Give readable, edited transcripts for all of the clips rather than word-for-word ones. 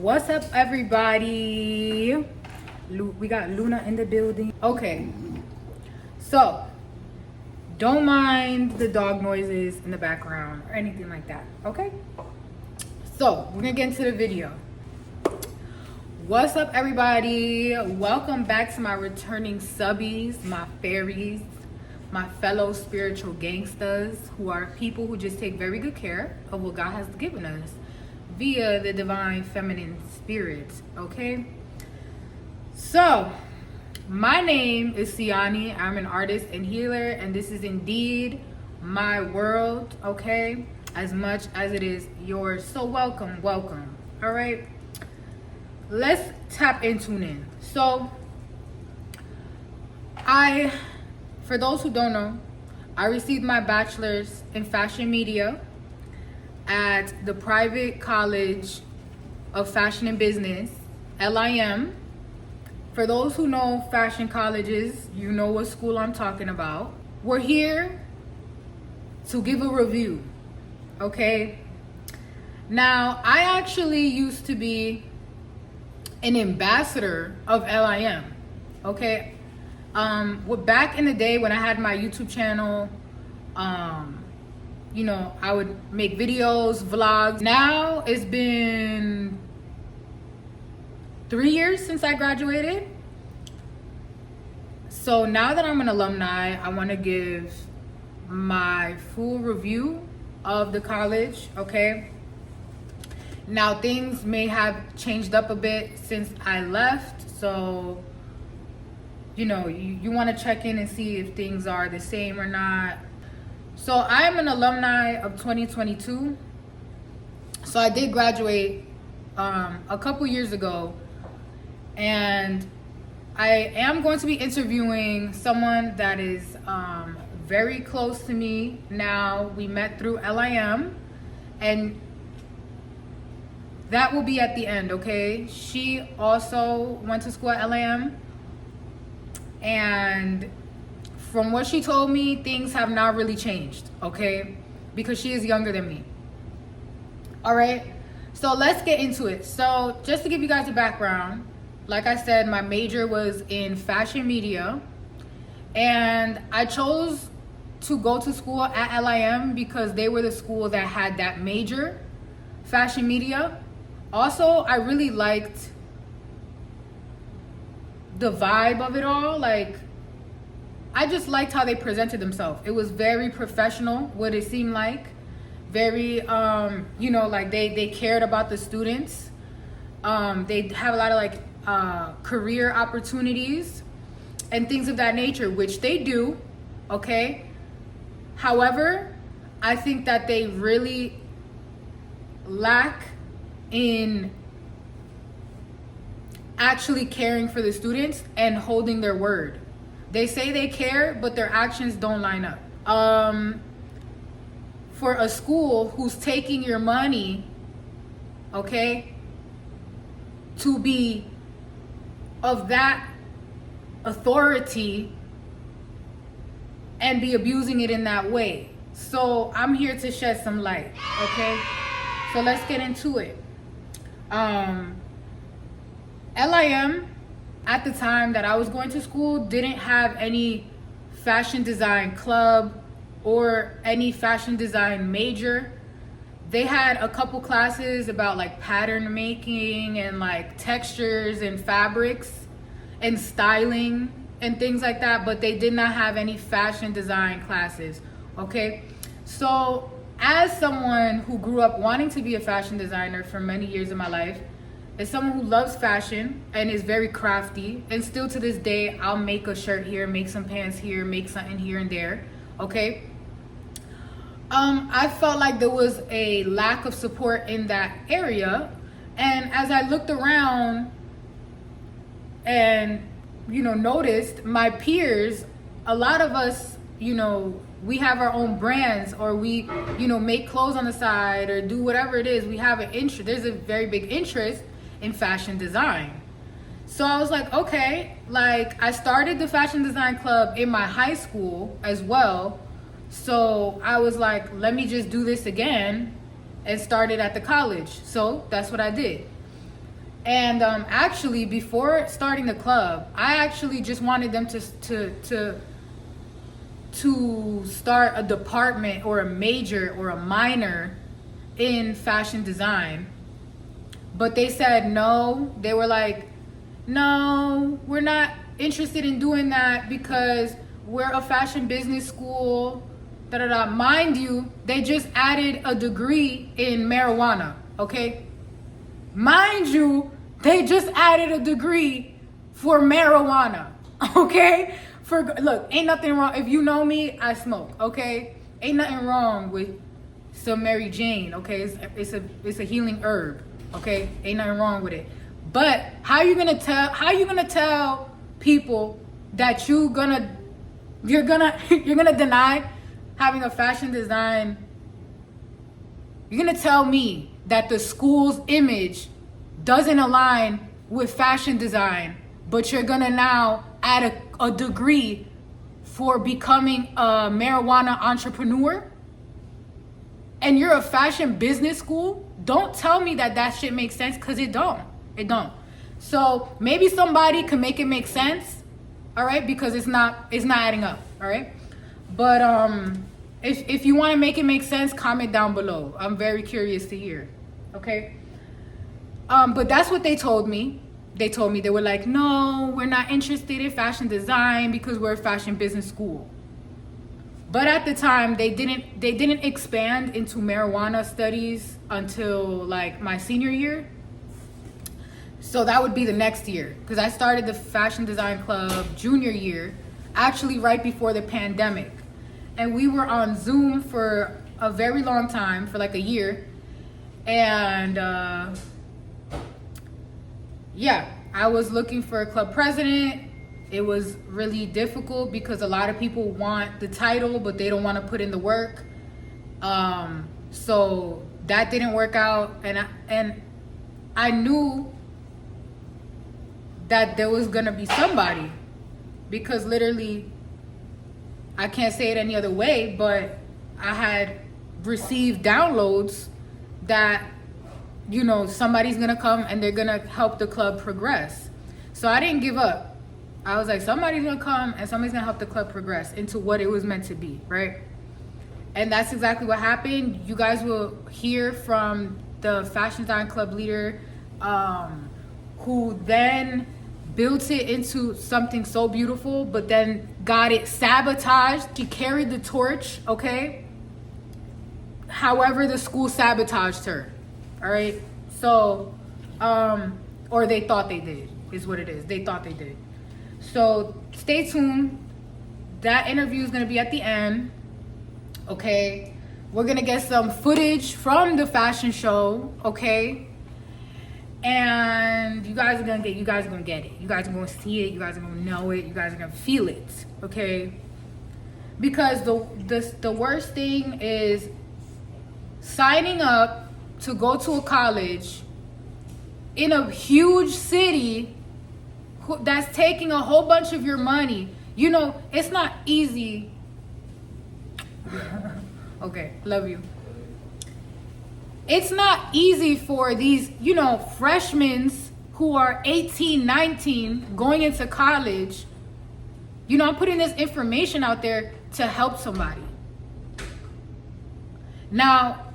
What's up, everybody? We got Luna in the building. Okay, so don't mind the dog noises in the background or anything like that, okay? So we're gonna get into the video. What's up, everybody? Welcome back to my returning subbies, my fairies, my fellow spiritual gangsters, who are people who just take very good care of what God has given us via the divine feminine spirit, okay? So, my name is Siani. I'm an artist and healer, and this is indeed my world, okay? As much as it is yours. So welcome, welcome, all right? Let's tap in, tune in. So, for those who don't know, I received my bachelor's in fashion media at the private college of fashion and business, LIM. For those who know fashion colleges, you know what school I'm talking about. We're here to give a review, okay? Now, I actually used to be an ambassador of LIM, okay? Back in the day when I had my YouTube channel, you know, I would make videos, vlogs. Now it's been 3 years since I graduated. So now that I'm an alumni, I want to give my full review of the college, okay? Now things may have changed up a bit since I left, so you know, you want to check in and see if things are the same or not. So I'm an alumni of 2022. So I did graduate a couple years ago, and I am going to be interviewing someone that is very close to me now. We met through LIM, and that will be at the end, okay? She also went to school at LIM, and from what she told me, things have not really changed, okay? Because she is younger than me. All right, so let's get into it. So just to give you guys a background, like I said, my major was in fashion media, and I chose to go to school at LIM because they were the school that had that major, fashion media. Also, I really liked the vibe of it all. Like, I just liked how they presented themselves. It was very professional, what it seemed like. Very, you know, like they cared about the students. They have a lot of like career opportunities and things of that nature, which they do, okay? However, I think that they really lack in actually caring for the students and holding their word. They say they care, but their actions don't line up. For a school who's taking your money, okay, to be of that authority and be abusing it in that way. So I'm here to shed some light, okay? So let's get into it. LIM, at the time that I was going to school, didn't have any fashion design club or any fashion design major. They had a couple classes about like pattern making and like textures and fabrics and styling and things like that, but they did not have any fashion design classes, okay? So as someone who grew up wanting to be a fashion designer for many years of my life, as someone who loves fashion and is very crafty, and still to this day, I'll make a shirt here, make some pants here, make something here and there, okay? I felt like there was a lack of support in that area. And as I looked around and, you know, noticed my peers, a lot of us, you know, we have our own brands, or we, you know, make clothes on the side or do whatever it is. We have an interest. There's a very big interest in fashion design. So I was like, okay, like I started the fashion design club in my high school as well. So I was like, let me just do this again and start it at the college. So that's what I did. And actually, before starting the club, I actually just wanted them to start a department or a major or a minor in fashion design. But they said no. They were like, no, we're not interested in doing that because we're a fashion business school. Da da da. Mind you, they just added a degree in marijuana, okay? Mind you, they just added a degree for marijuana, okay? Look, ain't nothing wrong. If you know me, I smoke, okay? Ain't nothing wrong with some Mary Jane, okay? It's a healing herb, okay? Ain't nothing wrong with it. But how you gonna tell people that you're gonna deny having a fashion design? You're gonna tell me that the school's image doesn't align with fashion design, but you're gonna now add a degree for becoming a marijuana entrepreneur? And you're a fashion business school? Don't tell me that shit makes sense, because it don't. It don't. So maybe somebody can make it make sense, all right? Because it's not adding up, all right? But if you want to make it make sense, comment down below. I'm very curious to hear, okay? But that's what they told me. They were like, no, we're not interested in fashion design because we're a fashion business school. But at the time, they didn't expand into marijuana studies until like my senior year. So that would be the next year, because I started the fashion design club junior year, actually right before the pandemic. And we were on Zoom for a very long time, for like a year. And yeah, I was looking for a club president. It was really difficult because a lot of people want the title, but they don't want to put in the work. So that didn't work out. And I knew that there was gonna be somebody, because literally, I can't say it any other way, but I had received downloads that, you know, somebody's gonna come and they're gonna help the club progress. So I didn't give up. I was like, somebody's gonna come and somebody's gonna help the club progress into what it was meant to be, right? And that's exactly what happened. You guys will hear from the fashion design club leader, who then built it into something so beautiful, but then got it sabotaged. She carried the torch, okay? However, the school sabotaged her, all right? So, or they thought they did, is what it is. They thought they did. So stay tuned. That interview is gonna be at the end, okay? We're gonna get some footage from the fashion show, okay? And you guys are gonna get it. You guys are gonna see it. You guys are gonna know it. You guys are gonna feel it, okay? Because the worst thing is signing up to go to a college in a huge city that's taking a whole bunch of your money. You know, it's not easy. Okay, love you. It's not easy for these, you know, freshmen who are 18, 19, going into college. You know, I'm putting this information out there to help somebody. Now,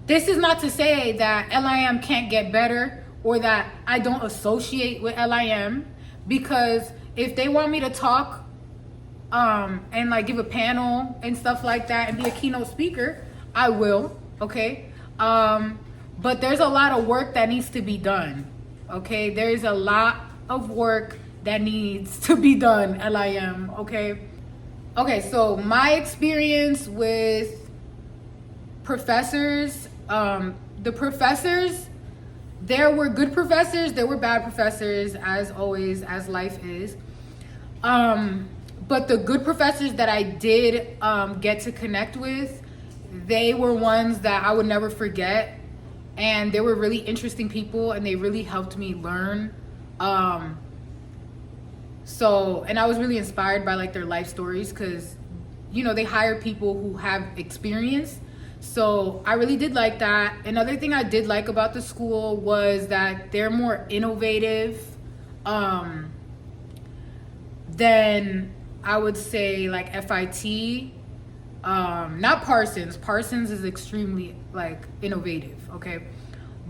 this is not to say that LIM can't get better or that I don't associate with LIM, because if they want me to talk and like give a panel and stuff like that and be a keynote speaker, I will, okay? But there's a lot of work that needs to be done, okay? There's a lot of work that needs to be done, LIM, okay? Okay, so my experience with professors, the professors, there were good professors, there were bad professors, as always, as life is. But the good professors that I did get to connect with, they were ones that I would never forget, and they were really interesting people, and they really helped me learn. And I was really inspired by like their life stories, because, you know, they hire people who have experience. So I really did like that. Another thing I did like about the school was that they're more innovative um, than I would say like FIT. Not Parsons. Parsons is extremely like innovative, okay?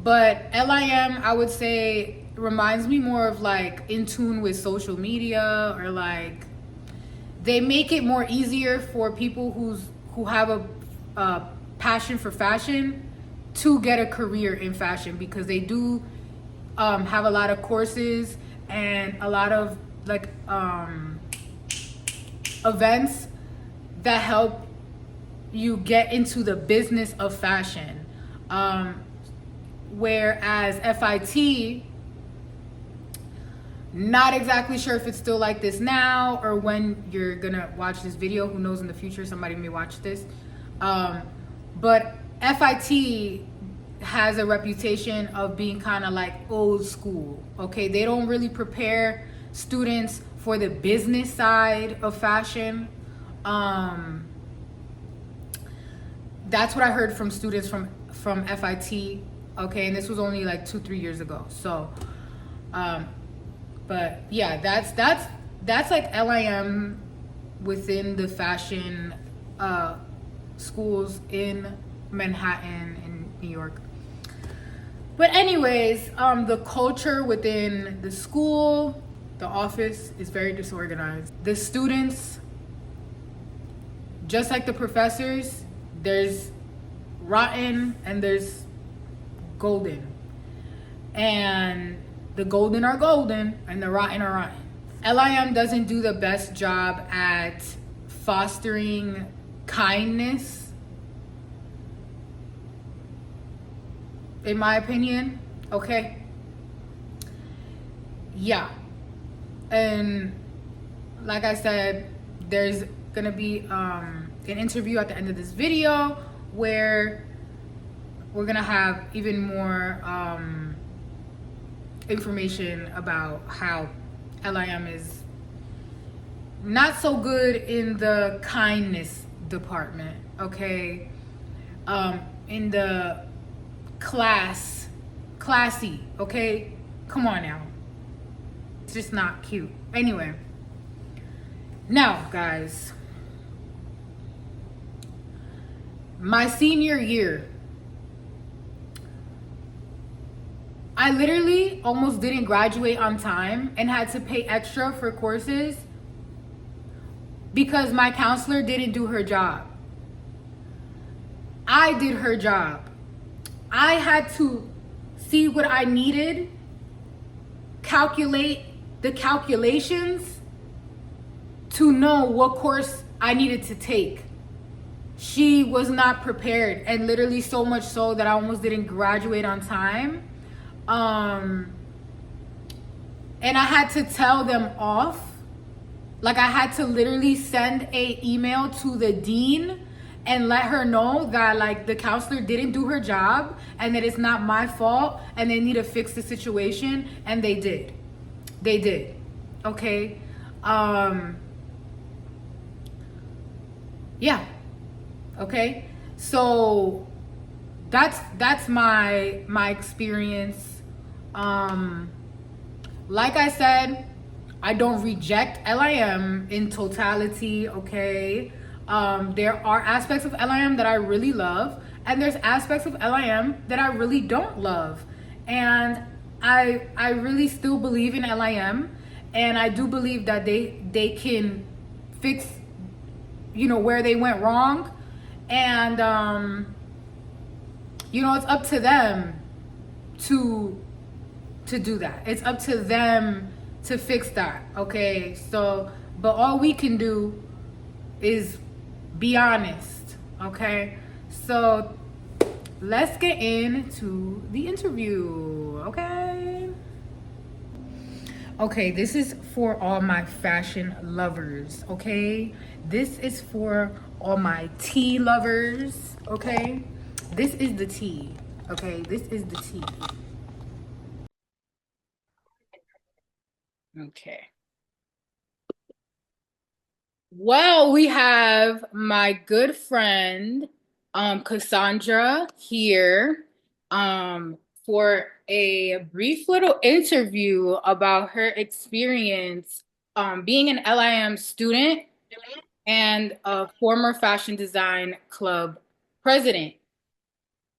But LIM, I would say, reminds me more of like in tune with social media, or like they make it more easier for people who have a passion for fashion to get a career in fashion, because they do have a lot of courses and a lot of like events that help you get into the business of fashion. Whereas FIT, not exactly sure if it's still like this now or when you're gonna watch this video. Who knows, in the future somebody may watch this. But FIT has a reputation of being kind of like old school. Okay, they don't really prepare students for the business side of fashion. That's what I heard from students from FIT. Okay, and this was only like 2-3 years ago. So but yeah, that's like LIM within the fashion schools in Manhattan in New York. But anyways, the culture within the school, the office, is very disorganized. The students, just like the professors, there's rotten and there's golden. And the golden are golden and the rotten are rotten. LIM doesn't do the best job at fostering kindness, in my opinion. Okay. Yeah. And like I said, there's gonna be an interview at the end of this video where we're gonna have even more information about how LIM is not so good in the kindness department, okay? In the classy, okay? Come on now. It's just not cute. Anyway, now guys, my senior year, I literally almost didn't graduate on time and had to pay extra for courses because my counselor didn't do her job. I did her job. I had to see what I needed, calculate the calculations to know what course I needed to take. She was not prepared, and literally so much so that I almost didn't graduate on time. And I had to tell them off. Like, I had to literally send a email to the dean and let her know that like the counselor didn't do her job and that it's not my fault and they need to fix the situation. And they did. They did. Okay. Yeah. Okay. So that's my experience. Like I said, I don't reject LIM in totality, okay? There are aspects of LIM that I really love, and there's aspects of LIM that I really don't love. And I really still believe in LIM, and I do believe that they can fix, you know, where they went wrong. And you know, it's up to them to do that. It's up to them to fix that, okay? So, but all we can do is be honest, okay? So let's get into the interview, okay? Okay, this is for all my fashion lovers, okay? This is for all my tea lovers, okay? This is the tea, okay? This is the tea. Okay. Well, we have my good friend Cassandra here for a brief little interview about her experience being an LIM student and a former fashion design club president.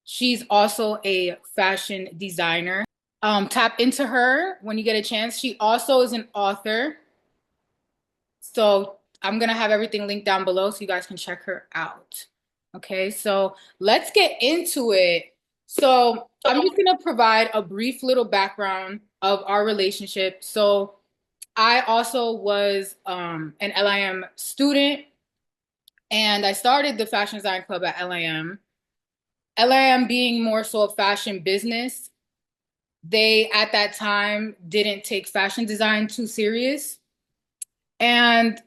She's also a fashion designer. Tap into her when you get a chance. She also is an author. So I'm gonna have everything linked down below so you guys can check her out. Okay, so let's get into it. So I'm just gonna provide a brief little background of our relationship. So I also was an LIM student, and I started the Fashion Design Club at LIM. LIM being more so a fashion business, they at that time didn't take fashion design too serious. And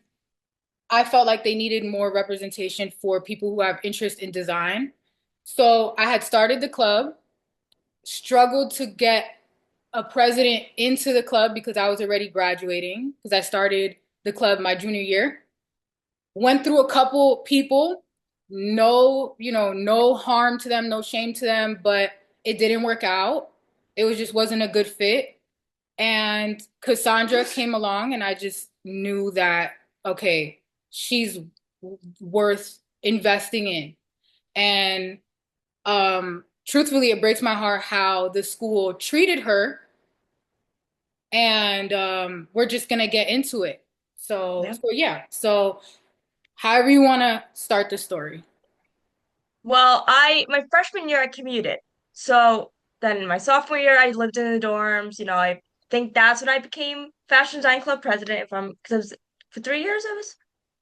I felt like they needed more representation for people who have interest in design. So I had started the club, struggled to get a president into the club because I was already graduating, because I started the club my junior year. Went through a couple people, no harm to them, no shame to them, but it didn't work out. It was just wasn't a good fit. And Cassandra came along, and I just knew that, okay, she's worth investing in. And truthfully, it breaks my heart how the school treated her. And we're just gonna get into it. So, Yeah. so yeah. So however you wanna start the story. Well, my freshman year I commuted. So then my sophomore year I lived in the dorms. I think that's when I became Fashion Design Club president. If I'm because I was for 3 years I was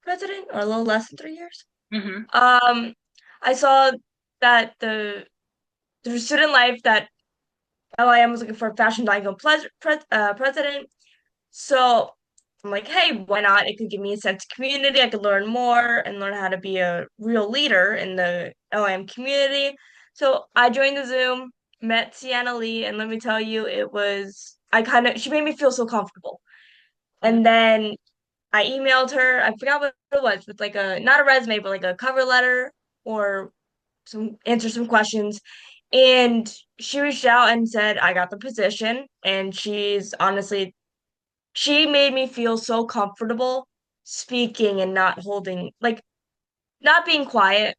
president, or a little less than 3 years. Hmm. Um, I saw that the student life that LIM was looking for a Fashion Design Club president. So I'm like, hey, why not? It could give me a sense of community. I could learn more and learn how to be a real leader in the LIM community. So I joined the Zoom, met Sienna Lee, and let me tell you, she made me feel so comfortable. And then I emailed her, I forgot what it was, with like not a resume, but like a cover letter or answer some questions. And she reached out and said, I got the position. And she made me feel so comfortable speaking and not holding, like, not being quiet.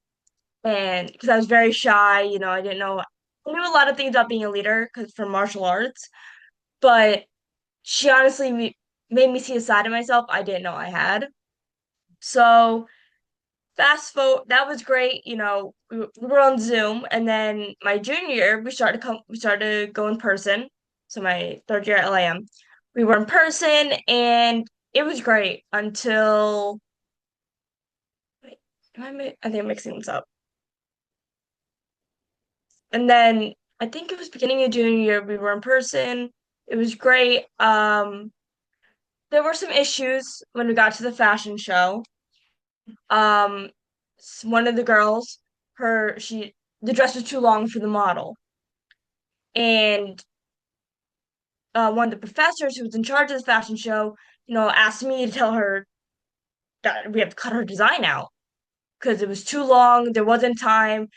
And because I was very shy, I didn't know, I knew a lot of things about being a leader because from martial arts, but she honestly made me see a side of myself I didn't know I had. So, fast forward, that was great. We were on Zoom, and then my junior year, we started to go in person. So, my third year at LIM, we were in person, and it was great until wait, I think I'm mixing this up. And then I think it was beginning of junior year, we were in person. It was great. There were some issues when we got to the fashion show. Um, one of the girls, the dress was too long for the model, and one of the professors who was in charge of the fashion show, asked me to tell her that we have to cut her design out because it was too long. There wasn't time.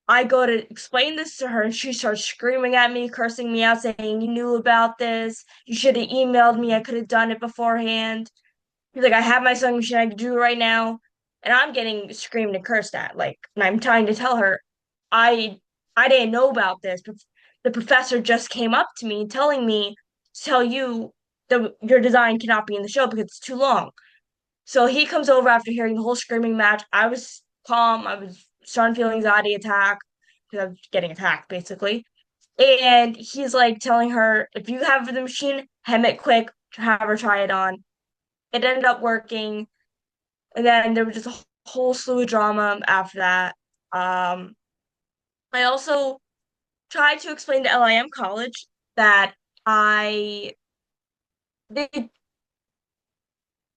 I go to explain this to her, and she starts screaming at me, cursing me out, saying, "You knew about this. You should have emailed me. I could have done it beforehand." He's like, "I have my sewing machine. I can do it right now." And I'm getting screamed and cursed at. Like, and I'm trying to tell her, I I didn't know about this. But the professor just came up to me telling me to tell you that your design cannot be in the show because it's too long. So he comes over after hearing the whole screaming match. I was calm. I was starting to feel anxiety attack because I was getting attacked basically. And he's like telling her, if you have the machine, hem it quick, have her try it on. It ended up working. And then there was just a whole slew of drama after that. Um, I also tried to explain to LIM College that I they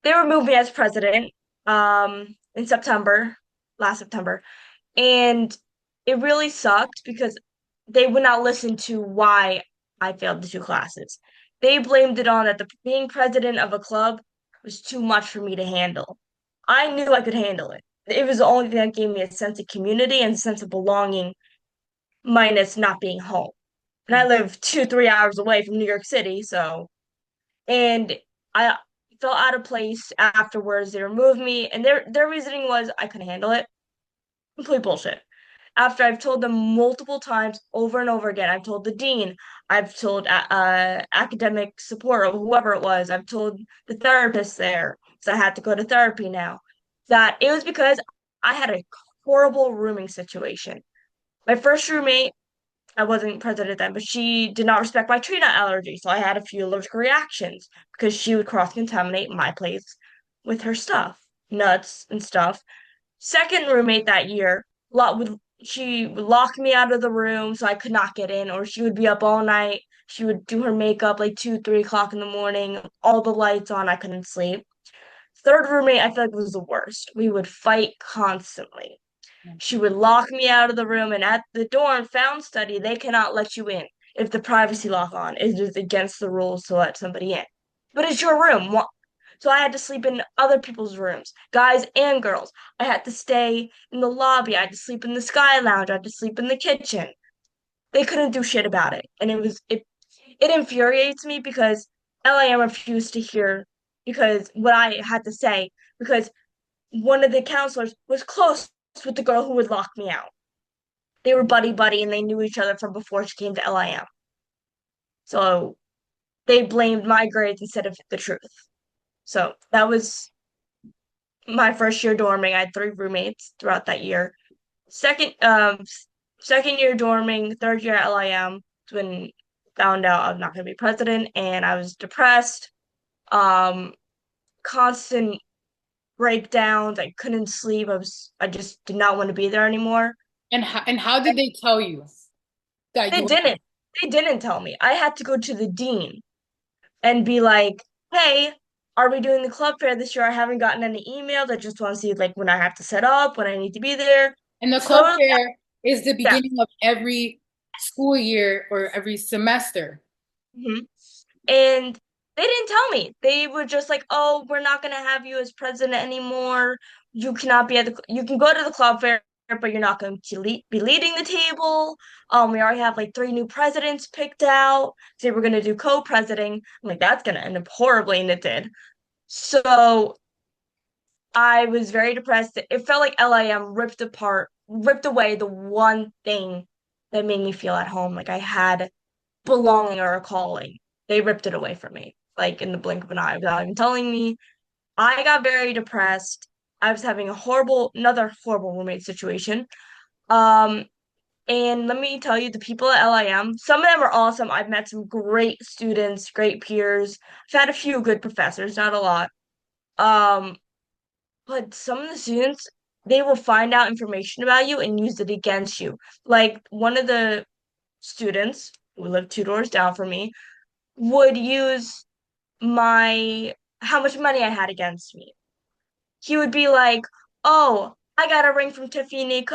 they removed me as president in September, last September. And it really sucked because they would not listen to why I failed the two classes. They blamed it on that being president of a club was too much for me to handle. I knew I could handle it. it was the only thing that gave me a sense of community and a sense of belonging, minus not being home. And I live 2, 3 hours away from New York City, so and I felt out of place afterwards. They removed me, and their reasoning was I couldn't handle it. Complete bullshit. After I've told them multiple times over and over again, I've told the dean, I've told academic support or whoever it was, I've told the therapist there, because I had to go to therapy now, that it was because I had a horrible rooming situation. My first roommate, I wasn't president then, but she did not respect my tree nut allergy, so I had a few allergic reactions because she would cross-contaminate my place with her stuff, nuts and stuff. Second roommate that year, lot would she would lock me out of the room so I could not get in, or she would be up all night. She would do her makeup like 2, 3 o'clock in the morning, all the lights on, I couldn't sleep. Third roommate, I feel like was the worst. We would fight constantly. She would lock me out of the room, and at the dorm found study, they cannot let you in if the privacy lock on. It is against the rules to let somebody in. But it's your room. So I had to sleep in other people's rooms, guys and girls. I had to stay in the lobby. I had to sleep in the sky lounge. I had to sleep in the kitchen. They couldn't do shit about it. And it infuriates me because LIM refused to hear because what I had to say because one of the counselors was close with the girl who would lock me out. They were buddy buddy and they knew each other from before she came to LIM. So they blamed my grades instead of the truth. So that was my first year dorming. I had 3 roommates throughout that year. Second second year dorming, third year at LIM when found out I was not gonna be president and I was depressed. Um Constant breakdowns. I couldn't sleep. I just did not want to be there anymore. And how did they tell you that They you were? didn't. They didn't tell me. I had to go to the dean and be like, "Hey, are we doing the club fair this year? I haven't gotten any emails. I just want to see like when I have to set up, when I need to be there." And the club So fair is the yeah. beginning of every school year or every semester. Mhm. And they didn't tell me. They were just like, "Oh, we're not gonna have you as president anymore. You cannot be at the. You can go to the club fair, but you're not going to be leading the table. We already have like 3 new presidents picked out. So we're gonna do co-presiding. I'm like, that's gonna end up horribly, and it did. So I was very depressed. It felt like LIM ripped away the one thing that made me feel at home. Like I had belonging or a calling. They ripped it away from me, like in the blink of an eye, without even telling me. I got very depressed. I was having another horrible roommate situation. Um, and let me tell you, the people at LIM, some of them are awesome. I've met some great students, great peers. I've had a few good professors, not a lot. Um, but some of the students, they will find out information about you and use it against you. Like one of the students who lived 2 doors down from me would use my how much money I had against me. He would be like, "Oh, I got a ring from Tiffany and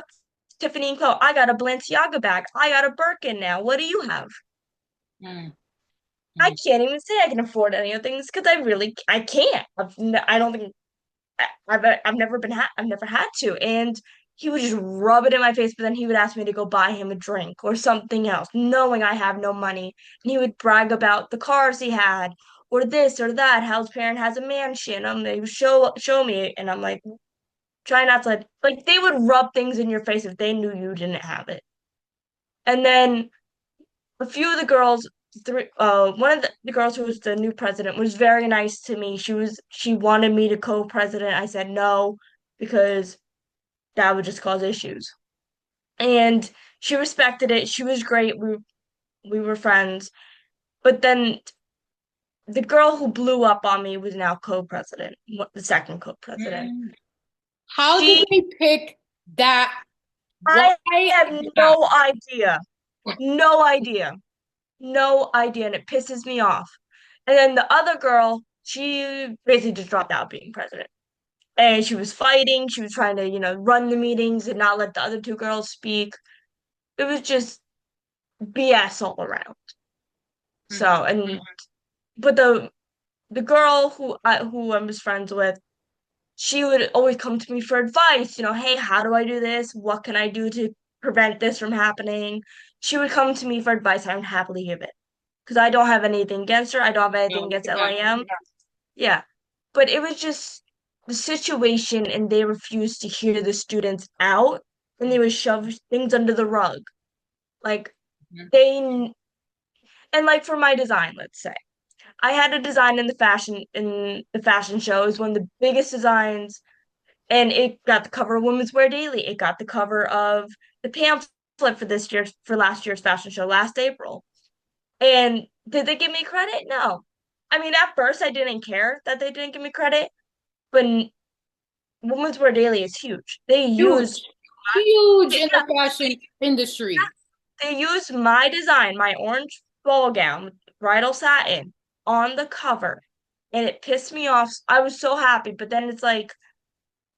Co. I got a Balenciaga bag. I got a Birkin now. What do you have?" Mm, I mm. can't even say I can afford any of things because I can't. I don't think I've never had to. And he would just rub it in my face, but then he would ask me to go buy him a drink or something else, knowing I have no money. And he would brag about the cars he had, or this or that, how his parent has a mansion. They would show me, and I'm like, try not to like they would rub things in your face if they knew you didn't have it. And then a few of the girls, one of the girls who was the new president was very nice to me. She wanted me to co-president. I said no because that would just cause issues. And she respected it. She was great. We were friends. But then the girl who blew up on me was now co-president, the second co-president. Mm. How did She, they pick that? Why? I have That? no idea. No idea. No idea. And it pisses me off. And then the other girl, she basically just dropped out being president. And she was fighting. She was trying to, run the meetings and not let the other 2 girls speak. It was just BS all around. So, Mhm. and but the girl who I was friends with, she would always come to me for advice, hey, how do I do this? What can I do to prevent this from happening? She would come to me for advice. I would happily give it because I don't have anything against her. I don't have anything No, look against at that. LIM. Yeah. But it was just the situation, and they refused to hear the students out, and they would shove things under the rug. Like, Mhm. they, and like for my design, let's say. I had a design in the fashion show. It was one of the biggest designs, and it got the cover of Women's Wear Daily. It got the cover of the pamphlet for last year's fashion show last April. And did they give me credit? No. I mean, at first I didn't care that they didn't give me credit, but Women's Wear Daily is huge. They use Huge, huge yeah, in the fashion industry. they used my design, my orange ball gown with bridal satin on the cover, and it pissed me off. I was so happy, but then it's like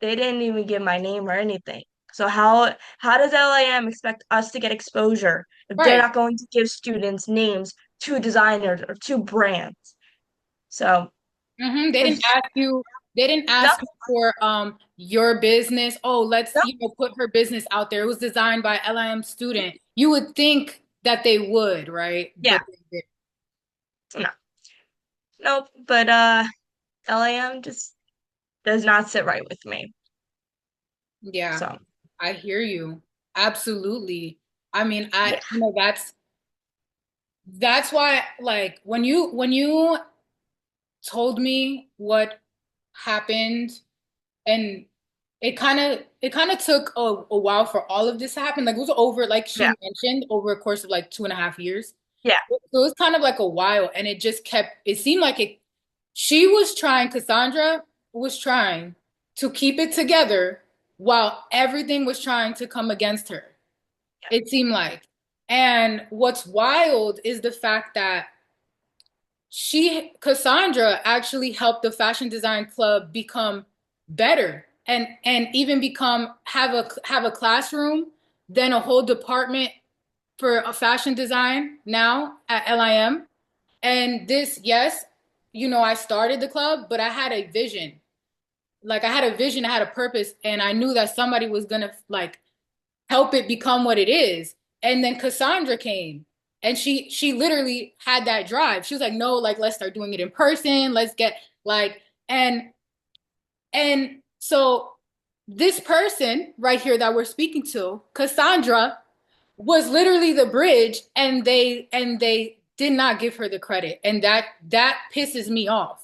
they didn't even give my name or anything. So how does LIM expect us to get exposure if they're Right. not going to give students names to designers or to brands? So They didn't it's ask you. They didn't ask nothing. you for your business. Oh, let's put her business out there. It was designed by LIM student. You would think that they would, right? Yeah, But they no, nope. But LIM just does not sit right with me. didn't. Yeah, So I hear you. Absolutely. I mean, yeah, that's why like when you told me what happened and it kind of took a while for all of this to happen. Like it was over, like yeah, she mentioned, over a course of like 2.5 years. yeah, So it was kind of like a while, and it just kept. It seemed like it. She was trying. Cassandra was trying to keep it together while everything was trying to come against her. It seemed like. And what's wild is the fact that Cassandra actually helped the fashion design club become better and even become have a classroom, then a whole department for a fashion design now at LIM. And this, yes, I started the club, but I had a vision. Like I had a vision, I had a purpose, and I knew that somebody was gonna like help it become what it is. And then Cassandra came and she literally had that drive. She was like, no, like let's start doing it in person. Let's get like and so this person right here that we're speaking to, Cassandra, was literally the bridge, and they did not give her the credit. And that pisses me off.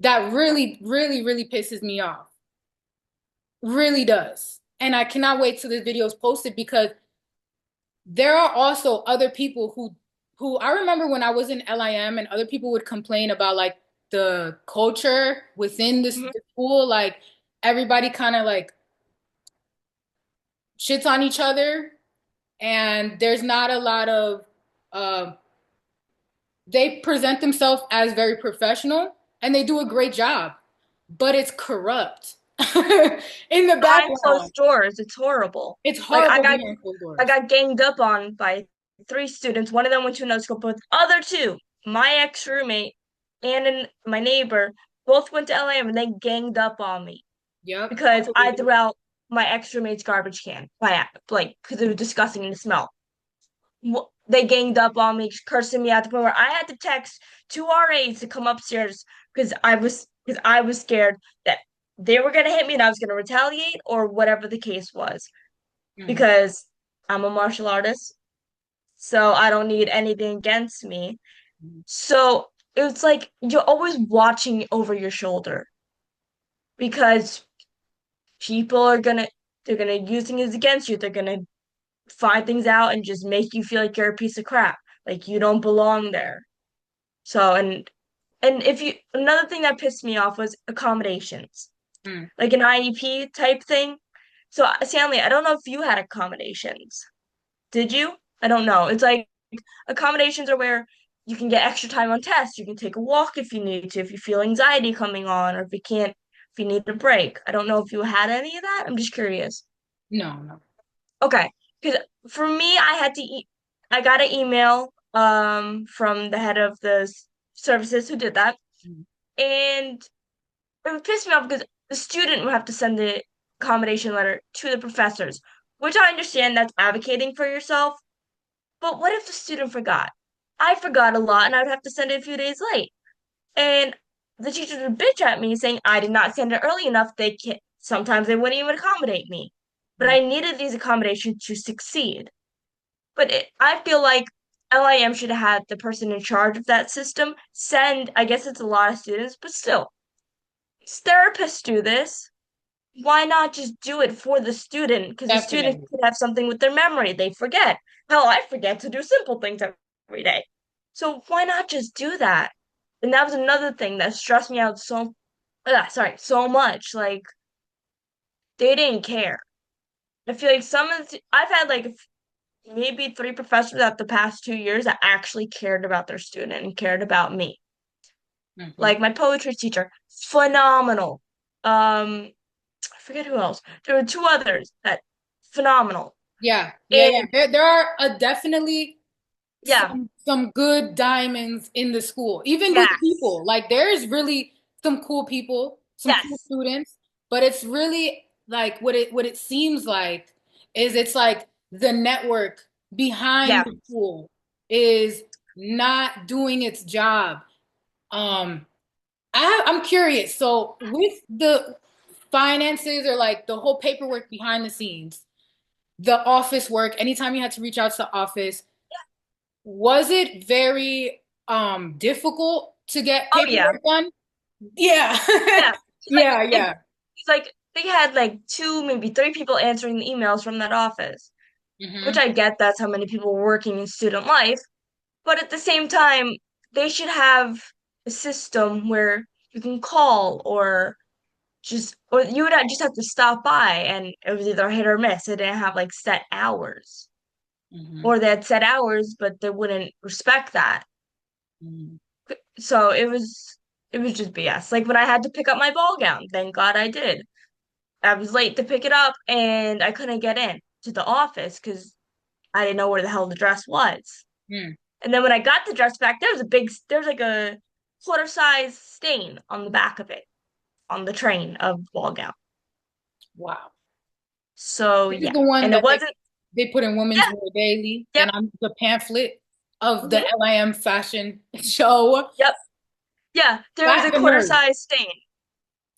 That really, really, really pisses me off. Really does. And I cannot wait till this video is posted because there are also other people who I remember when I was in LIM and other people would complain about like the culture within mhm. the school, like everybody kind of like shits on each other, and there's not a lot of uh, they present themselves as very professional and they do a great job, but it's corrupt in the Behind background. closed doors. It's horrible. It's Like horrible behind closed I doors. got ganged up on by three students. One of them went to another school, but the other two, my ex roommate and my neighbor, both went to LAM, and they ganged up on me Yep, I because I believe threw it. out my ex roommate's garbage can like because it was disgusting in the smell. They ganged up on me, cursing me at the point where I had to text two RAs to come upstairs because I was scared that they were gonna hit me and I was gonna retaliate or whatever the case was Mhm. because I'm a martial artist, so I don't need anything against me. So it's like you're always watching over your shoulder because people they're gonna use things against you. They're gonna find things out and just make you feel like you're a piece of crap, like you don't belong there. So and if you another thing that pissed me off was accommodations, Mm. like an IEP type thing. So Stanley, I don't know if you had accommodations. Did you? I don't know. It's like accommodations are where you can get extra time on tests. You can take a walk if you need to, if you feel anxiety coming on, or if you need a break. I don't know if you had any of that. I'm just curious. No, no. Okay, because for me, I got an email from the head of the services who did that, Mm. and it pissed me off because the student would have to send the accommodation letter to the professors, which I understand that's advocating for yourself. But what if the student forgot? I forgot a lot and I would have to send it a few days late. And the teachers would bitch at me saying I did not send it early enough. They can't, sometimes they wouldn't even accommodate me. But Mm. I needed these accommodations to succeed. But I feel like LIM should have had the person in charge of that system send, I guess it's a lot of students, but still, therapists do this. Why not just do it for the student? Because the student Definitely. could have something with their memory. They forget. Hell, I forget to do simple things every day. So why not just do that? And that was another thing that stressed me out so much. Like they didn't care. I feel like I've had like maybe three professors at the past 2 years that actually cared about their student and cared about me. Hmm. Like my poetry teacher, phenomenal. I forget who else. There were two others that phenomenal. Yeah, yeah, yeah. And There are definitely yeah, some good diamonds in the school, even good yes, people. Like there's really some cool people, some cool yes, students, but it's really like what it seems like is it's like the network behind yeah. the school is not doing its job. Um, I'm curious. So with the finances or like the whole paperwork behind the scenes, the office work, anytime you had to reach out to the office, was it very difficult to get Oh yeah, paperwork done? Yeah. yeah. Yeah, It, yeah. it's like they had like two, maybe three people answering the emails from that office, which Hmm. I get that's how many people were working in student life. But at the same time, they should have a system where you can call or you would just have to stop by and it was either hit or miss. It didn't have like set hours. Hmm. Or they had set hours, but they wouldn't respect that. Hmm. So it was just BS. Like when I had to pick up my ball gown, thank God I did. I was late to pick it up and I couldn't get in to the office because I didn't know where the hell the dress was. Hmm. And then when I got the dress back, there was like a quarter size stain on the back of it on the train of ball gown. Wow. So This is yeah, the one and it that wasn't. they put in Women's Yeah, Wear Daily, yep, and I'm the pamphlet of the hmm LIM fashion show. yep, yeah. There was Got a the quarter nerve. size stain.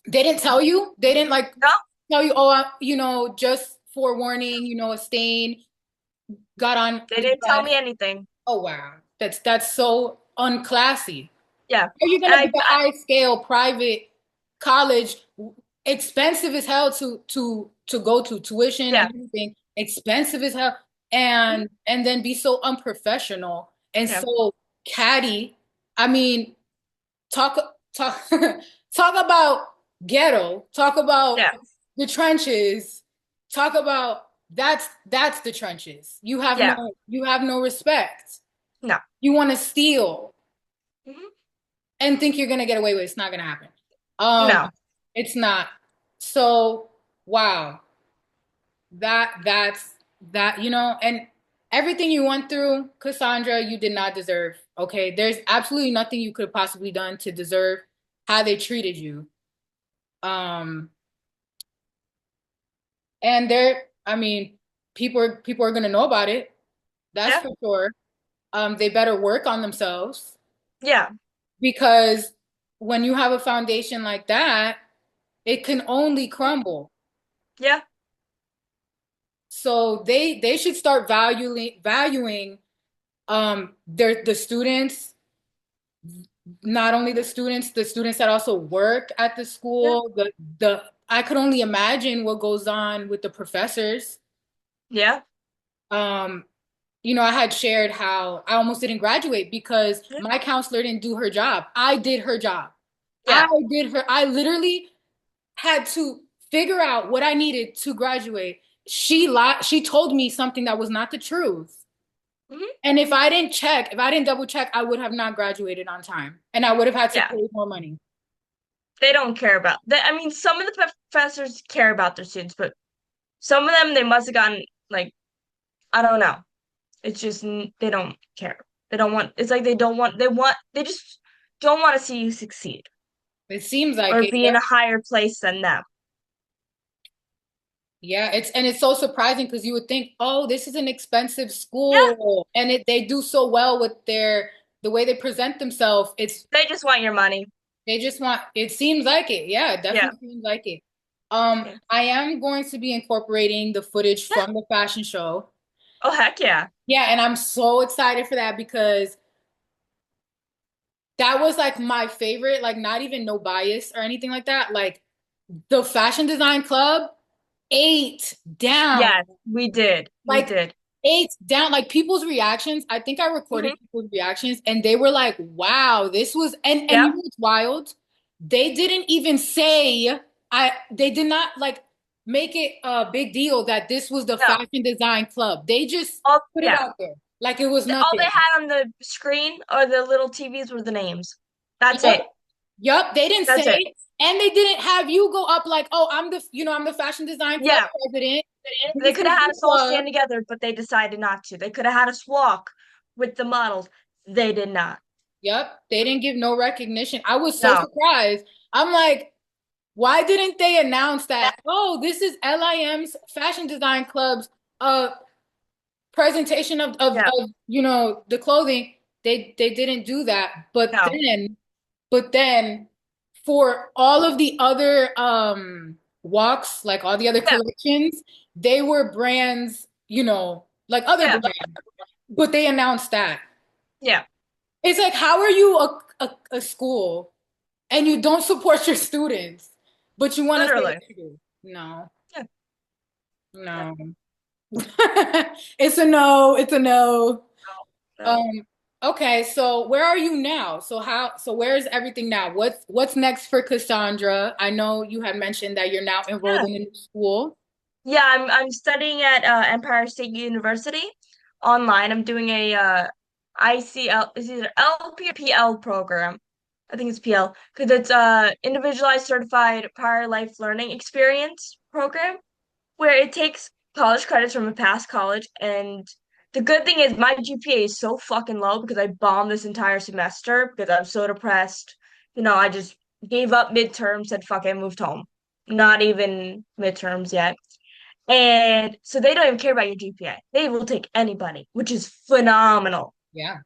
They didn't tell you. They didn't like No, tell you. Oh, just forewarning. A stain got on they the didn't tell dress. me anything. Oh wow, that's so unclassy. Yeah, Are you and gonna be a high scale private college, expensive as hell to go to tuition and yeah, everything, expensive as hell, mhm, and then be so unprofessional and yeah, so catty. I mean, talk talk talk about ghetto, talk about yeah, the trenches, talk about that's the trenches. yeah. You have no respect. No, You want to steal hmm and think you're gonna get away with it. It's not gonna happen. Um, no, it's not. So wow, that's that, and everything you went through, Cassandra, you did not deserve. Okay. There's absolutely nothing you could have possibly done to deserve how they treated you. Um, and I mean, people are gonna know about it. That's yeah, for sure. They better work on themselves yeah, because when you have a foundation like that, it can only crumble. yeah, So they should start valuing the students, not only the students that also work at the yeah, school. The I could only imagine what goes on with the professors. yeah, Um, I had shared how I almost didn't graduate because yeah, my counselor didn't do her job. I did her job. I yeah. did her. I literally had to figure out what I needed to graduate. She lied. She told me something that was not the truth. hmm And if I didn't double check, I would have not graduated on time and I would have had to yeah. pay more money. They don't care about that. I mean, some of the professors care about their students, but some of them they must have gotten like I don't know. It's just they don't care. They don't want. It's like they don't want. They just don't want to see you succeed. It seems like or it. be in a higher place than them. Yeah, it's so surprising because you would think, oh, this is an expensive Yeah, school, and they do so well with the way they present themselves. they just want your money. They just want. It seems like it. Yeah, it Yeah. definitely seems like it. Yeah. I am going to be incorporating the footage Yeah. from the fashion show. Oh, heck yeah. Yeah, and I'm so excited for that because that was like my favorite. Like, not even no bias or anything like that. Like the fashion design club ate down. Yes, we did. We Like did. it's down, like people's reactions. I think I recorded Hmm. people's reactions and they were like, wow, this was and you Yep. know what's wild? They didn't even say they did not like make it a big deal that this was the No. fashion design club. They just All put it yeah. out there like it was All they nothing. had on the screen or the little TVs were the names. That's Yep. it. Yep. They didn't say That's it. it. And they didn't have you go up like, oh, I'm the fashion design club Yeah. president. They This could is have had the us all club. stand together, but they decided not to. They could have had us walk with the models. They did not. Yep, they didn't give no recognition. I was so No. surprised. I'm like, why didn't they announce that? Oh, this is LIM's Fashion Design Club's uh presentation Yeah. of the clothing. They didn't do that. No. But then for all of the other walks, like all the other Yeah. collections, they were brands, like other Yeah. brands. But they announced that. Yeah. It's like, how are you a school and you don't support your students, but you want to say Literally. that you do? No, Yeah. Yeah. no. It's a no. It's a no. No. Um, okay, so where are you now? So where is everything now? What's next for Cassandra? I know you had mentioned that you're now enrolled Yeah. in a new school. Yeah, I'm studying at Empire State University online. I'm doing a ICL, is either LP or PL program. I think it's PL because it's individualized certified prior life learning experience program where it takes college credits from a past college. And the good thing is my GPA is so fucking low because I bombed this entire semester because I'm so depressed. I just gave up midterms, said fuck it, moved home. Not even midterms yet. And so they don't even care about your GPA. They will take anybody, which is phenomenal. Yeah.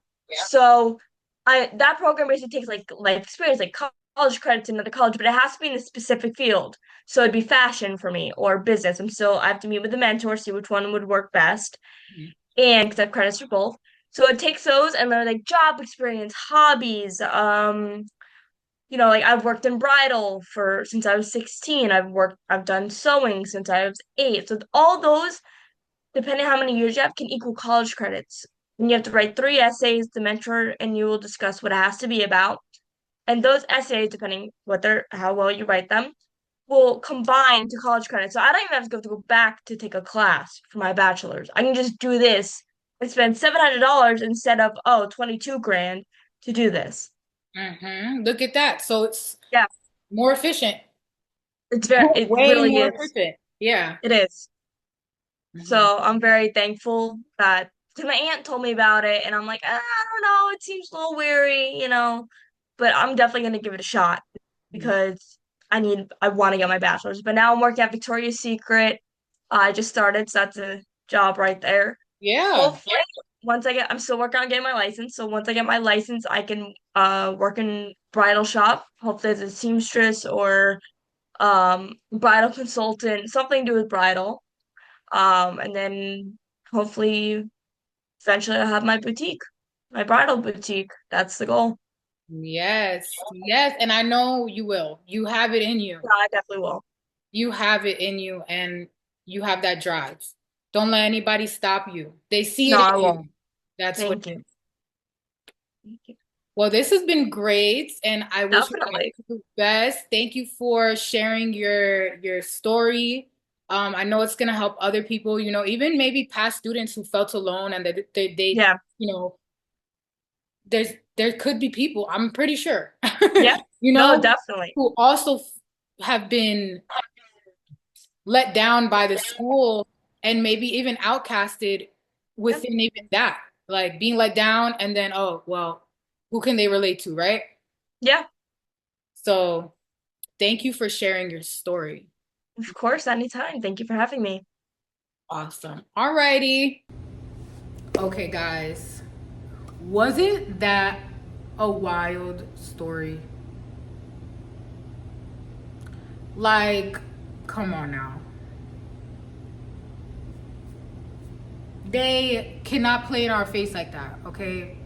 So I that program basically takes like life experience, like college credits in another college, but it has to be in a specific field. So it'd be fashion for me or business. I have to meet with the mentor, see which one would work best, Mhm. and because I have credits for both. So it takes those and they're like job experience, hobbies, like I've worked in bridal for since I was 16. I've done sewing since I was 8. So all those, depending how many years you have, can equal college credits. And you have to write 3 essays. The mentor and you will discuss what it has to be about. And those essays, depending how well you write them, will combine to college credits. So I don't even have to go back to take a class for my bachelor's. I can just do this and spend $700 instead of 22 grand to do this. Look at that. So it's Yeah, more efficient. it Way really more is. efficient. Yeah. It is. Mhm. So I'm very thankful that because my aunt told me about it, and I'm like, I don't know, it seems a little weary. But I'm definitely gonna give it a shot because I want to get my bachelor's. But now I'm working at Victoria's Secret. I just started, so that's a job right there. Yeah. Hopefully, I'm still working on getting my license. So once I get my license, I can work in bridal shop. Hopefully, as a seamstress or bridal consultant, something to do with bridal. And then hopefully eventually I'll have my boutique, my bridal boutique. That's the goal. Yes. Yes. And I know you will. You have it in you. Yeah, I definitely will. You have it in you and you have that drive. Don't let anybody stop you. They see No, it I in won't. you. That's what Thank it you. is. Thank you. Well, this has been great and I wish you the Definitely. absolute best. Thank you for sharing your story. I know it's gonna help other people, even maybe past students who felt alone and that they, Yeah. you know, there could be people, I'm pretty sure, Yeah. you No, know, definitely. who also have been let down by the school and maybe even outcasted Yeah. within even that, like being let down and then, oh, well, who can they relate to, right? Yeah. So thank you for sharing your story. Of course, anytime. Thank you for having me. Awesome. Alrighty. Okay, guys. Wasn't that a wild story? Like, come on now. They cannot play in our face like that, okay?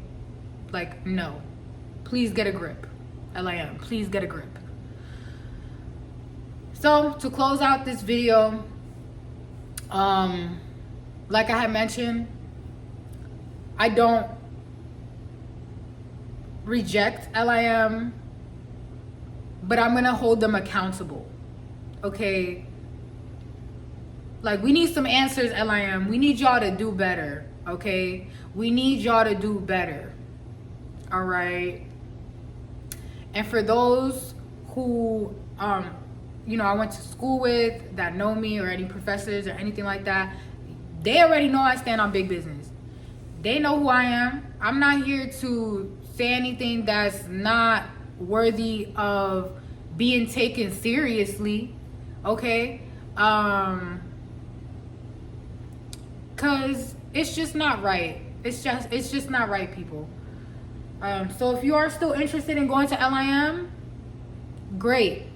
Like, no. Please get a grip. LIM, please get a grip. So, to close out this video, like I had mentioned, I don't reject LIM, but I'm gonna hold them accountable. Okay? Like, we need some answers, LIM. We need y'all to do better. Okay? We need y'all to do better. All right? And for those who you know, I went to school with, that know me, or any professors or anything like that, they already know I stand on big business. They know who I am. I'm not here to say anything that's not worthy of being taken seriously, okay? Cause it's just not right. It's just not right, people. So if you are still interested in going to LIM, great.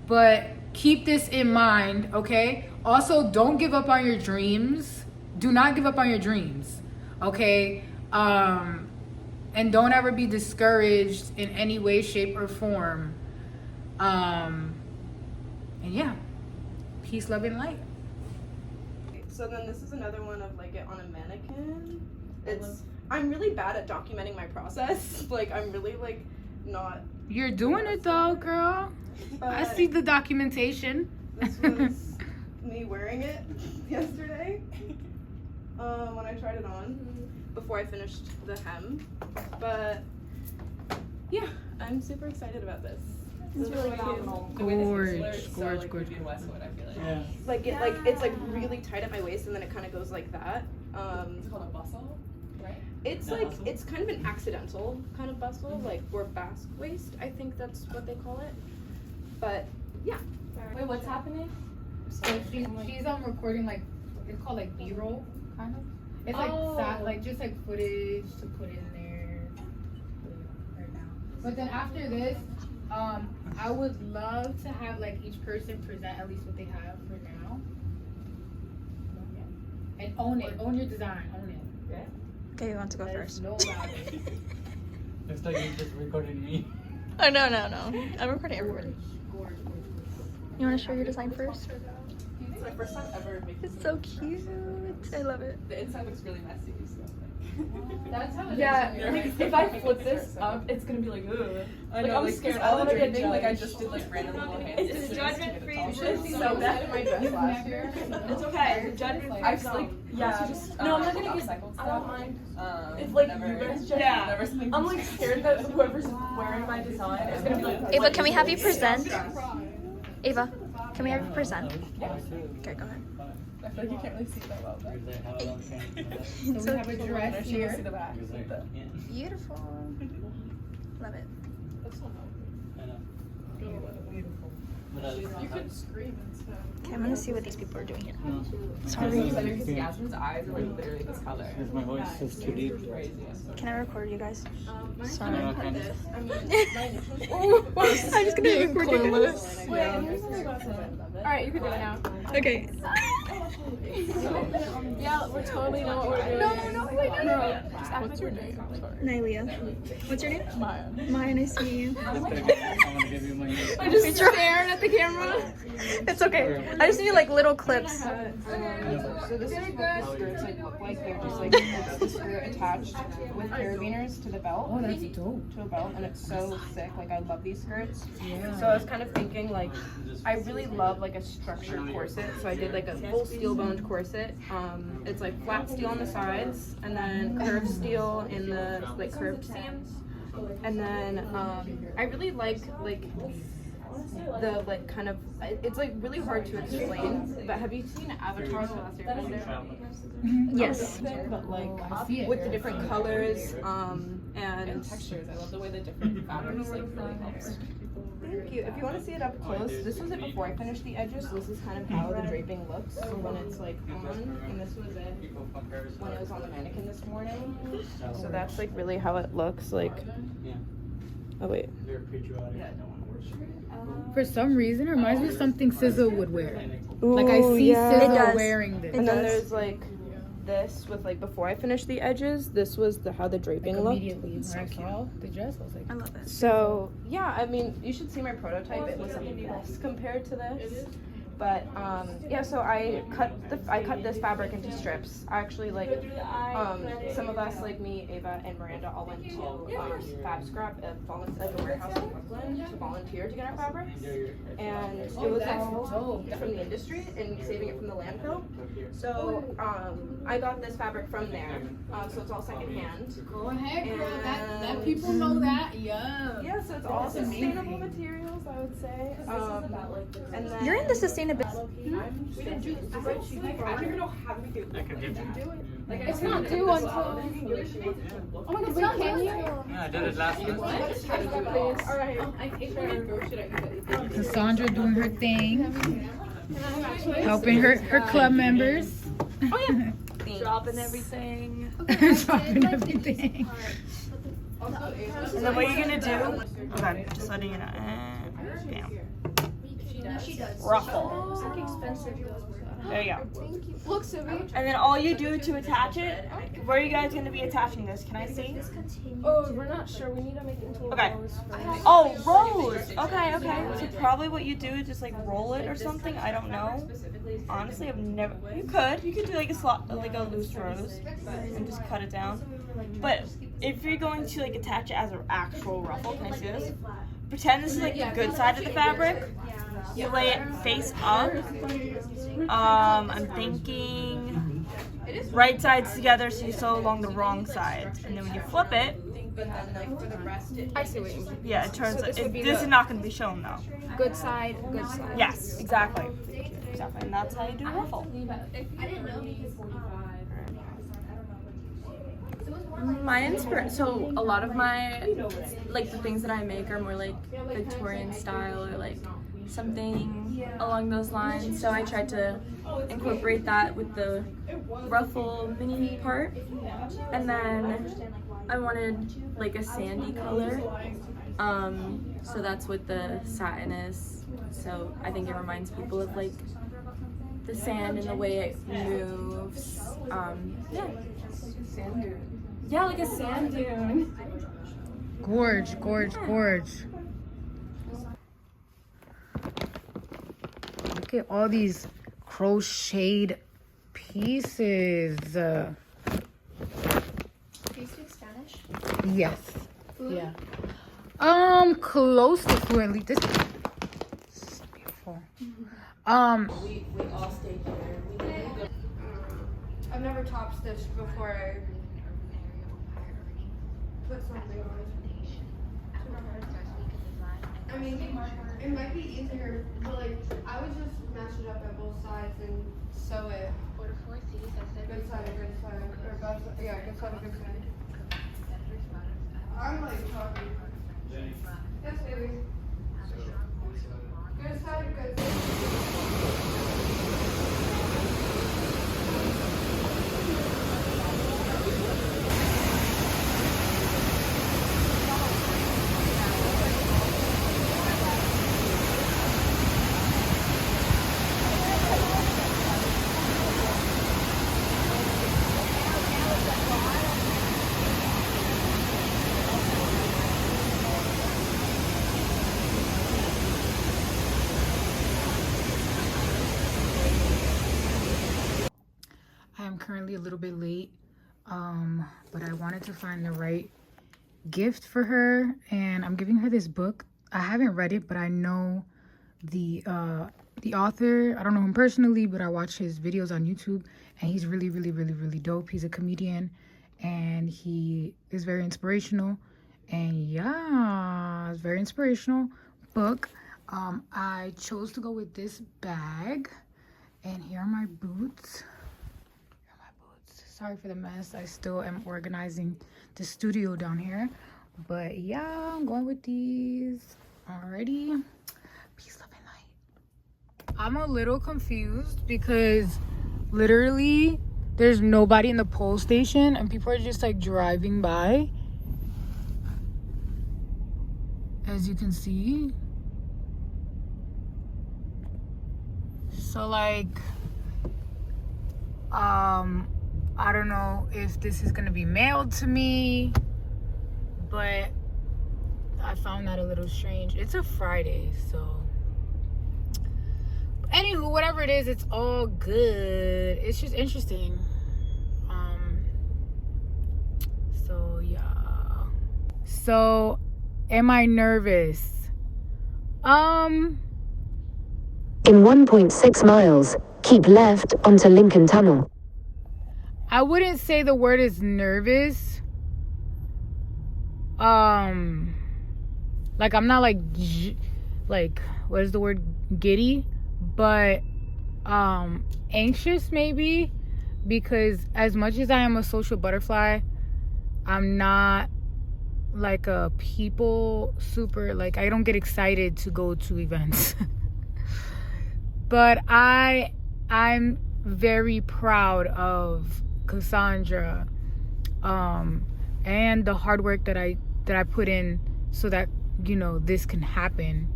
But keep this in mind, okay? Also, don't give up on your dreams. Do not give up on your dreams, okay? And don't ever be discouraged in any way, shape, or form. And yeah, peace, love, and light. So then this is another one of like it on a mannequin. I'm really bad at documenting my process. Like I'm really like not. You're doing it though, girl. I see the documentation. This was me wearing it yesterday when I tried it on before I finished the hem. But yeah, I'm super excited about this. It's really phenomenal. Gorge. Yeah. Like it's like really tight at my waist and then it kind of goes like that. It's called a bustle, right? It's like it's kind of an accidental kind of bustle, like or basque waist. I think that's what they call it. But yeah. Wait, what's happening? So she's recording like it's called like B-roll kind of. It's like just like footage to put in there right now. But then after this, I would love to have like each person present at least what they have for now. And own it. Own your design. Own it. Yeah. Okay, who wants to go first? Know about it. Looks like you just recorded me. Oh, no. I'm recording everyone. Gorge. You want to show your design first? It's my first time ever making It's so cute. I love it. The inside looks really messy, so That's how it is. yeah, like, if I flip this up, it's gonna be like, ugh. I Like, know, I'm like, scared. I I wanna want to get get like I judged. just did like random little hand. It's judgment-free. You should have seen So me bad. in my dress last year. It's okay. The judgment. I just like yeah. No, I'm not gonna get. I don't mind. It's like you guys judge. Yeah. Never something. I'm like scared that whoever's wearing my design is gonna be like. Ava, can we have you present? Ava, can we have you present? Yeah. Okay, go ahead. I feel like you can't really see that well. But So we have a dress I should here. see the back. Beautiful. Love it. You could scream and stuff. Okay, I'm gonna see what these people are doing here. Sorry. Because Yasmin's eyes are like literally this color. Because my voice is too deep. Crazy. Can I record you guys? Sorry. No, I can't. I mean, my initials. I'm just gonna record you guys. Alright, you can do it now. Okay. Yeah, we totally know what we're doing. No. What's your name? I'm sorry. Nylia. What's your name? Maya. Maya, nice to meet you. I want to give you my I'm just staring at the camera. It's okay. I just need like little clips. So this is what the skirts like look like. They're just like it's the skirt attached with carabiners to the belt. Oh, that's dope. To a belt, and it's so sick. Like I love these skirts. Yeah. So I was kind of thinking like I really love like a structured corset. So I did like a full steel boned corset. It's like flat steel on the sides and then curved steel in the like curved seams. And then I really like the like kind of it's like really hard to explain. But have you seen Avatar: The Last Airbender? Yes. But like see it. with the different colors And and textures. I love the way the different fabrics like really helps. Thank you. If you want to see it up close, this was it before I finished the edges. So this is kind of how the draping looks when it's like on, and this was it when it was on the mannequin this morning. So that's like really how it looks like. Oh wait. Very patriotic. For some reason, it reminds me of something SZA would wear. Like I see It SZA does. wearing this. And then there's like this with like before I finished the edges. This was how the draping Like, looked. immediately when I saw the dress, I was like, I love it. So yeah, I mean, you should see my prototype. It was a mess compared to this, but yeah. So I cut this fabric into strips. I actually like some of us like me, Ava, and Miranda all went to Fab Scrap at a warehouse in Brooklyn to volunteer to get our fabrics, and it was all from the industry and saving it from the landfill. So I got this fabric from there, so it's all secondhand. go ahead, girl. And- Let people know that. Yeah. Yeah, so it's all sustainable materials, I would say. And then You're in the sustainability. we did do I don't even know how we do it. I can give you. It's not due until. Oh my God, wait, can you? Yeah, I did it last week. Alright. Cassandra doing her thing, helping her club members. Oh yeah. Dropping everything. Dropping everything. And then what are you gonna do? Okay, just letting you know. Bam. Ruffle. There you go. Look, Sylvie. And then all you do to attach it, where are you guys gonna be attaching this? Can I see? Oh, we're not sure. We need to make it into a Okay. rose first. Oh, rose. Okay. So probably what you do is just like roll it or something. I don't know. Honestly, I've never. You could do like a loose rose and just cut it down. But if you're going to like attach it as an actual ruffle, can I see this? Pretend this is like the good side of the fabric. You lay it face up. I'm thinking right sides together, so you sew along the wrong sides, and then when you flip it, I see what you mean. yeah, it turns. So this would be This the- is not going to be shown though. Good side, good side. Yes, exactly. And that's how you do a ruffle. My inspiration, so a lot of my, like the things that I make are more like Victorian style or like something along those lines. So I tried to incorporate that with the ruffle mini part. And then I wanted like a sandy color. So that's what the satin is. So I think it reminds people of like the sand and the way it moves. Yeah, like a sand dune. Gorge. Look at all these crocheted pieces. Do you speak Spanish? Yes. Yeah. Close to fluently. This is beautiful. I've never top stitched before I put something on. I mean, it might be easier, but like, I would just mash it up at both sides and sew it. Good side, or both, yeah, good side, good side. I'm like talking. Yes, baby. Good side, good side. I am currently a little bit late, but I wanted to find the right gift for her, and I'm giving her this book. I haven't read it, but I know the author. I don't know him personally, but I watch his videos on YouTube, and he's really dope. He's a comedian, and he is very inspirational. And yeah, it's a very inspirational book. I chose to go with this bag, and here are my boots. Sorry for the mess. I still am organizing the studio down here, but yeah, I'm going with these. Alrighty. Peace, love, and light. I'm a little confused because literally there's nobody in the pole station and people are just like driving by. As you can see. So like, I don't know if this is gonna be mailed to me, but I found that a little strange. It's a Friday, so anywho, whatever it is, it's all good. It's just interesting. So yeah. So am I nervous? In 1.6 miles, keep left onto Lincoln Tunnel. I wouldn't say the word is nervous. Like I'm not like what is the word, giddy, but anxious maybe, because as much as I am a social butterfly, I'm not like a people super, like I don't get excited to go to events. But I'm very proud of Cassandra and the hard work that I put in so that, you know, this can happen,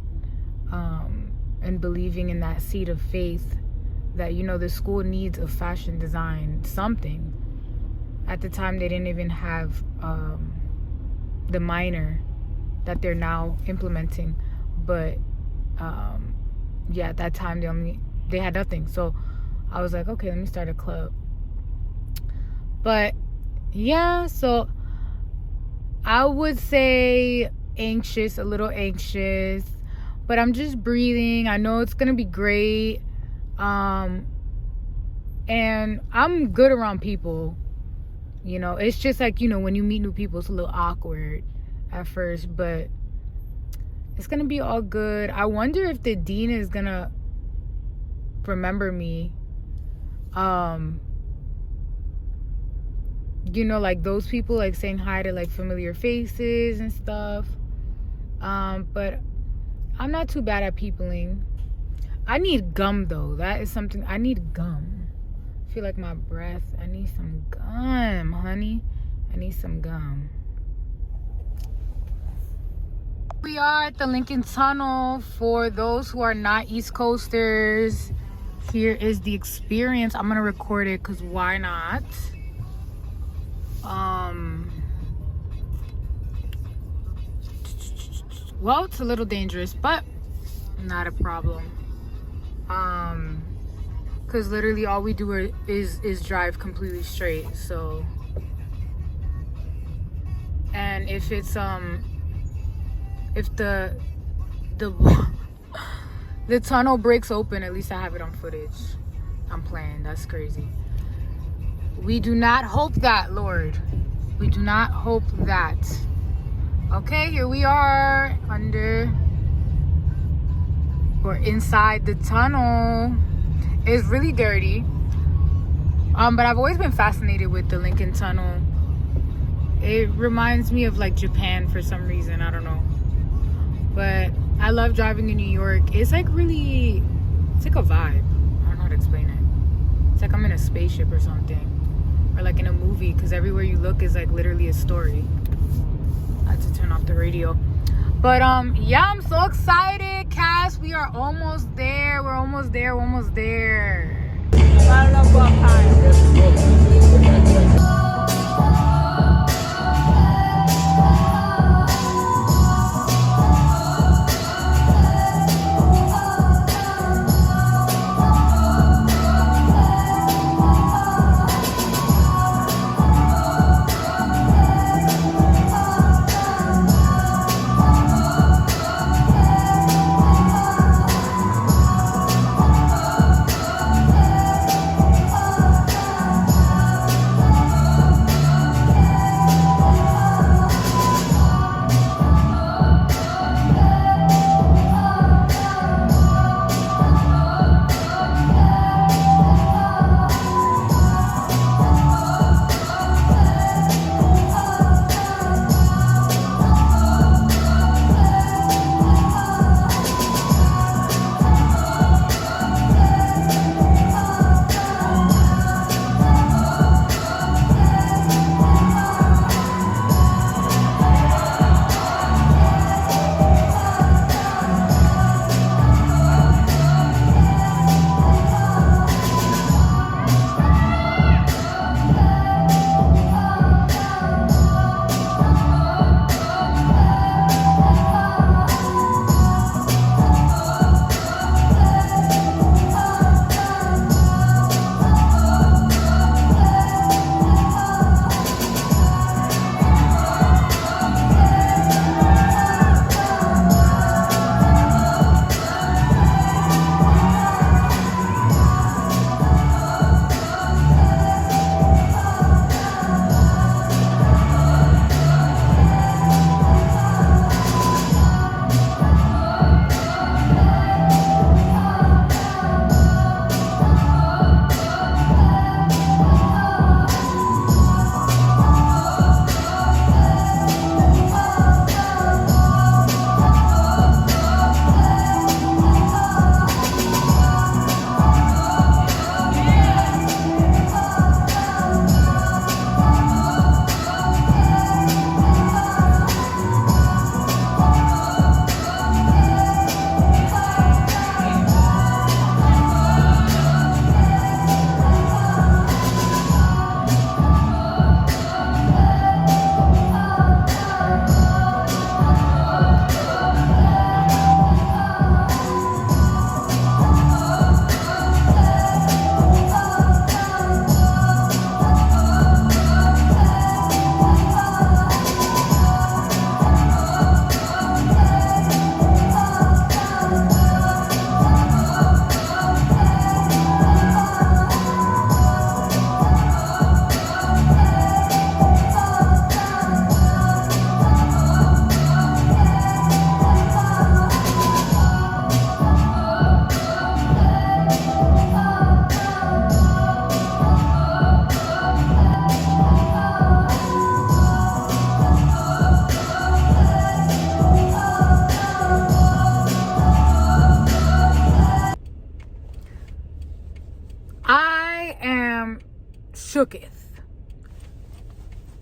and believing in that seed of faith that, you know, the school needs a fashion design something. At the time they didn't even have the minor that they're now implementing, but yeah, at that time they had nothing. So I was like, okay, let me start a club. But yeah, so I would say anxious, a little anxious, but I'm just breathing. I know it's gonna be great. And I'm good around people. You know, it's just like, you know, when you meet new people, it's a little awkward at first, but it's gonna be all good. I wonder if the dean is gonna remember me. You know, like those people like saying hi to like familiar faces and stuff. But I'm not too bad at peopling. I need gum though. That is something. I need gum. I feel like my breath. I need some gum, honey. I need some gum. We are at the Lincoln Tunnel. For those who are not East Coasters, here is the experience. I'm gonna record it because why not? Well, it's a little dangerous, but not a problem. Because literally all we do is drive completely straight. So, and if it's if the the tunnel breaks open, at least I have it on footage. I'm playing. That's crazy. We do not hope that, Lord. We do not hope that. Okay, here we are inside the tunnel. It's really dirty. But I've always been fascinated with the Lincoln Tunnel. It reminds me of like Japan for some reason. I don't know. But I love driving in New York. It's like really, it's like a vibe. I don't know how to explain it. It's like I'm in a spaceship or something. Or like in a movie, because everywhere you look is like literally a story. I had to turn off the radio. But yeah, I'm so excited, Cass. We are almost there. We're almost there. We're almost there.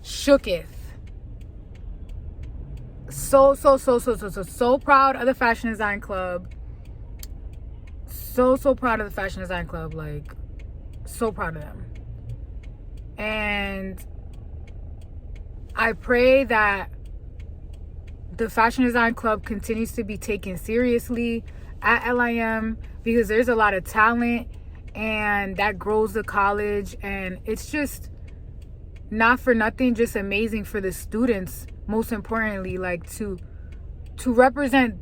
shooketh. So proud of the Fashion Design Club. So proud of the Fashion Design Club. Like, so proud of them. And I pray that the Fashion Design Club continues to be taken seriously at LIM, because there's a lot of talent and that grows the college, and it's just not for nothing, just amazing for the students, most importantly, like to represent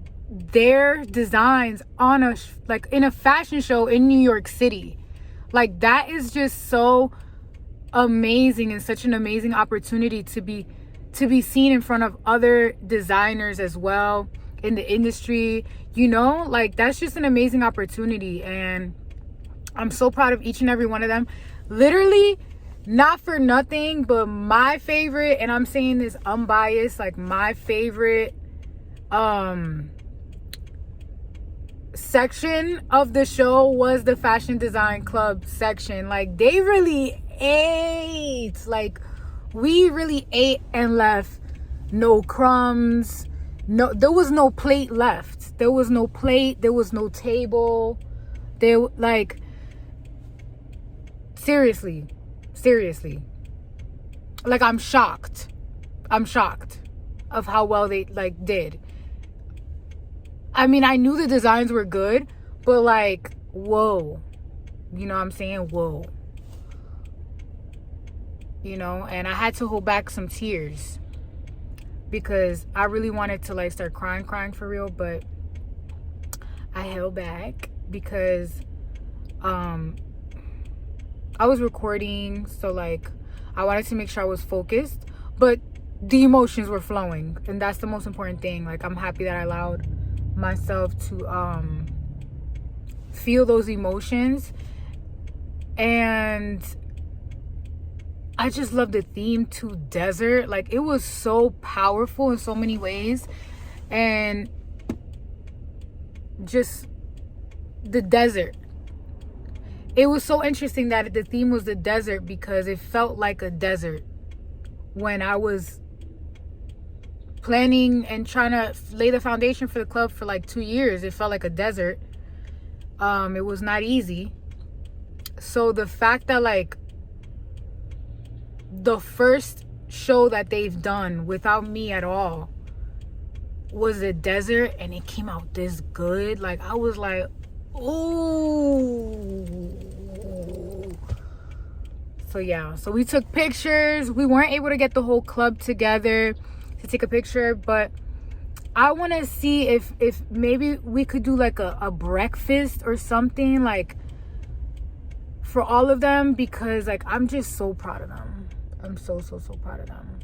their designs on a like in a fashion show in New York City. Like, that is just so amazing and such an amazing opportunity to be seen in front of other designers as well in the industry, you know. Like, that's just an amazing opportunity, and I'm so proud of each and every one of them. Literally, not for nothing, but my favorite, and I'm saying this unbiased, like my favorite section of the show was the Fashion Design Club section. Like, they really ate. Like, we really ate and left no crumbs. No, there was no plate left. There was no plate. There was no table. There, like, seriously, like, I'm shocked of how well they like did. I mean, I knew the designs were good, but like, whoa, you know what I'm saying? Whoa, you know. And I had to hold back some tears because I really wanted to like start crying for real, but I held back because I was recording, so like I wanted to make sure I was focused, but the emotions were flowing, and that's the most important thing. Like, I'm happy that I allowed myself to feel those emotions. And I just love the theme to desert. Like, it was so powerful in so many ways. And just the desert, it was so interesting that the theme was the desert, because it felt like a desert when I was planning and trying to lay the foundation for the club for like 2 years. It felt like a desert. It was not easy. So the fact that like the first show that they've done without me at all was a desert, and it came out this good, like, I was like, ooh. So yeah, so we took pictures. We weren't able to get the whole club together to take a picture, but I want to see if maybe we could do like a breakfast or something, like, for all of them, because like I'm just so proud of them. I'm so proud of them.